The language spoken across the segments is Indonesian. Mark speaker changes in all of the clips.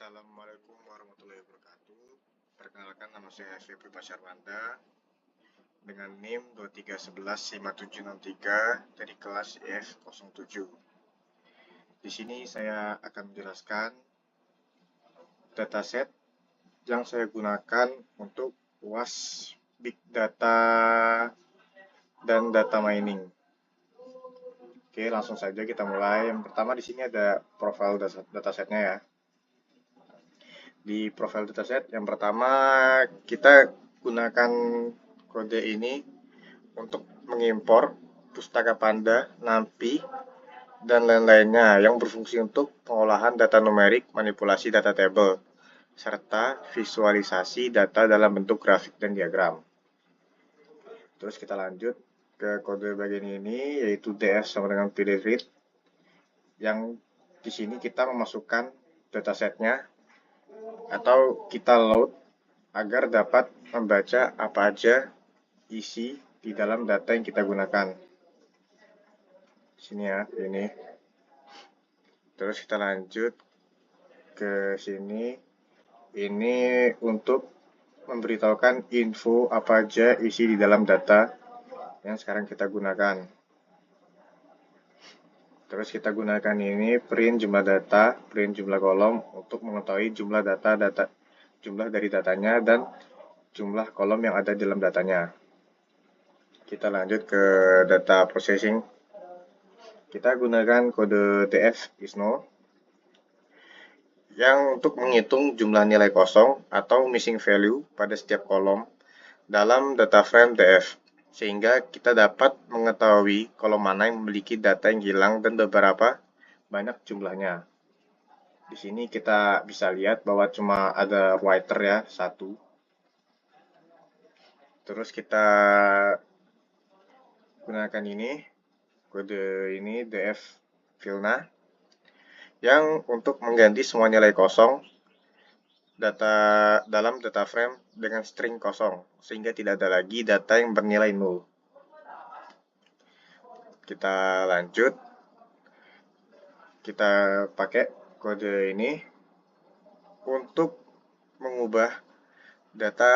Speaker 1: Assalamualaikum warahmatullahi wabarakatuh. Perkenalkan, nama saya Febri Pasyarwanda dengan NIM 23115763 dari kelas EF07. Di sini saya akan menjelaskan dataset yang saya gunakan untuk UAS Big Data dan Data Mining. Oke, langsung saja kita mulai. Yang pertama di sini ada profil datasetnya ya. Di profil dataset yang pertama kita gunakan kode ini untuk mengimpor pustaka Panda, NumPy, dan lain-lainnya yang berfungsi untuk pengolahan data numerik, manipulasi data table, serta visualisasi data dalam bentuk grafik dan diagram. Terus kita lanjut ke kode bagian ini, yaitu df sama dengan pdread, yang di sini kita memasukkan datasetnya atau kita load agar dapat membaca apa aja isi di dalam data yang kita gunakan. Sini ya, ini. Terus kita lanjut ke sini. Ini untuk memberitahukan info apa aja isi di dalam data yang sekarang kita gunakan. Terus kita gunakan ini print jumlah data, print jumlah kolom untuk mengetahui jumlah jumlah dari datanya dan jumlah kolom yang ada di dalam datanya. Kita lanjut ke data processing. Kita gunakan kode df is null yang untuk menghitung jumlah nilai kosong atau missing value pada setiap kolom dalam data frame df, sehingga kita dapat mengetahui kolom mana yang memiliki data yang hilang dan beberapa banyak jumlahnya. Di sini kita bisa lihat bahwa cuma ada writer ya, satu. Terus kita gunakan ini, kode ini df filna, yang untuk mengganti semua nilai kosong dalam data frame dengan string kosong, sehingga tidak ada lagi data yang bernilai nol. Kita lanjut, kita pakai kode ini untuk mengubah data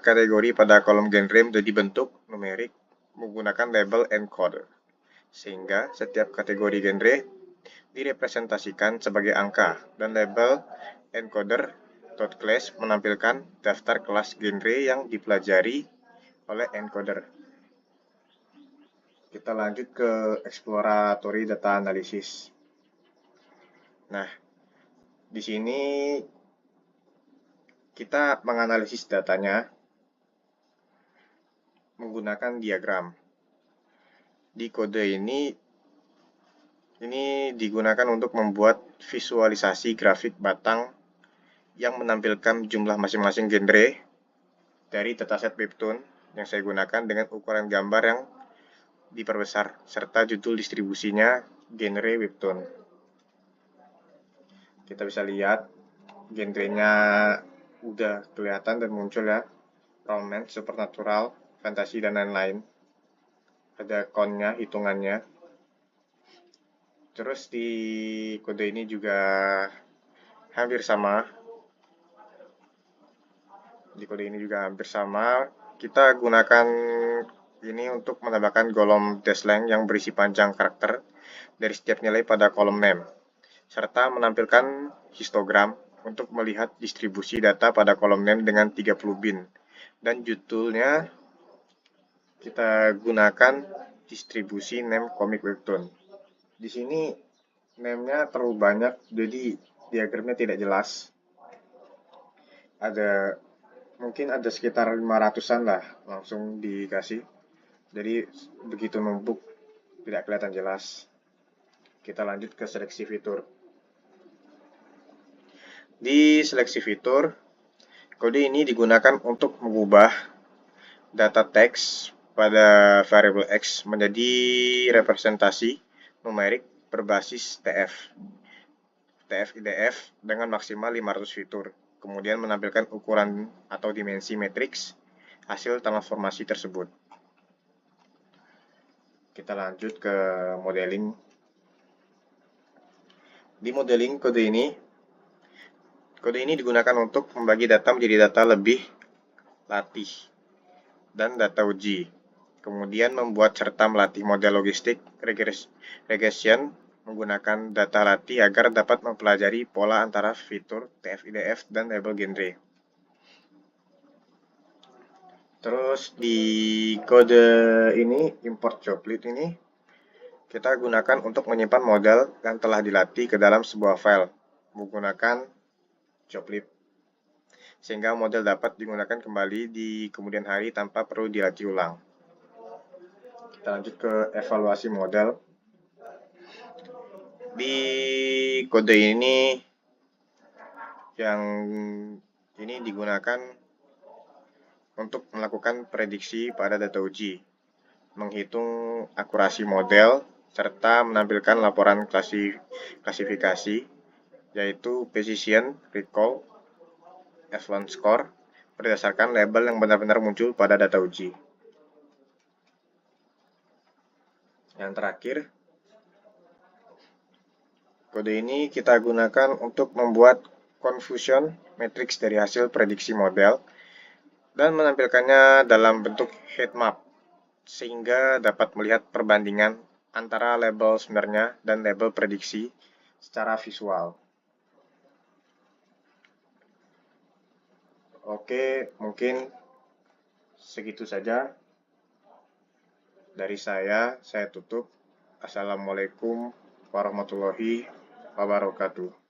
Speaker 1: kategori pada kolom genre menjadi bentuk numerik menggunakan label encoder, sehingga setiap kategori genre direpresentasikan sebagai angka dan label encoder.class menampilkan daftar kelas genre yang dipelajari oleh encoder. Kita lanjut ke exploratory data analysis. Nah, di sini kita menganalisis datanya menggunakan diagram. Di kode ini digunakan untuk membuat visualisasi grafik batang yang menampilkan jumlah masing-masing genre dari dataset Webtoon yang saya gunakan dengan ukuran gambar yang diperbesar serta judul distribusinya genre Webtoon. Kita bisa lihat genrenya udah kelihatan dan muncul ya, romance, supernatural, fantasi, dan lain-lain. Ada count-nya, hitungannya. Terus di kode ini juga hampir sama. Kita gunakan ini untuk menambahkan kolom dash-length yang berisi panjang karakter dari setiap nilai pada kolom name, serta menampilkan histogram untuk melihat distribusi data pada kolom name dengan 30 bin. Dan judulnya kita gunakan distribusi name komik Webtoon. Di sini name-nya terlalu banyak, jadi diagramnya tidak jelas. Mungkin ada sekitar 500-an lah langsung dikasih. Jadi begitu numpuk tidak kelihatan jelas. Kita lanjut ke seleksi fitur. Di seleksi fitur, kode ini digunakan untuk mengubah data teks pada variabel X menjadi representasi numerik berbasis TF-IDF dengan maksimal 500 fitur. Kemudian menampilkan ukuran atau dimensi matriks hasil transformasi tersebut. Kita lanjut ke modeling. Di modeling kode Kode ini digunakan untuk membagi data menjadi data lebih latih dan data uji. Kemudian membuat serta melatih model logistik regression menggunakan data latih agar dapat mempelajari pola antara fitur TF-IDF dan label genre. Terus di kode ini, import joblet ini, kita gunakan untuk menyimpan model yang telah dilatih ke dalam sebuah file menggunakan joblet, sehingga model dapat digunakan kembali di kemudian hari tanpa perlu dilatih ulang. Kita lanjut ke evaluasi model. Di kode ini, yang ini digunakan untuk melakukan prediksi pada data uji, menghitung akurasi model, serta menampilkan laporan klasifikasi, yaitu precision, recall, F1 score, berdasarkan label yang benar-benar muncul pada data uji. Yang terakhir, kode ini kita gunakan untuk membuat confusion matrix dari hasil prediksi model dan menampilkannya dalam bentuk heat map, sehingga dapat melihat perbandingan antara label sebenarnya dan label prediksi secara visual. Oke, mungkin segitu saja dari saya tutup. Assalamualaikum warahmatullahi wabarakatuh.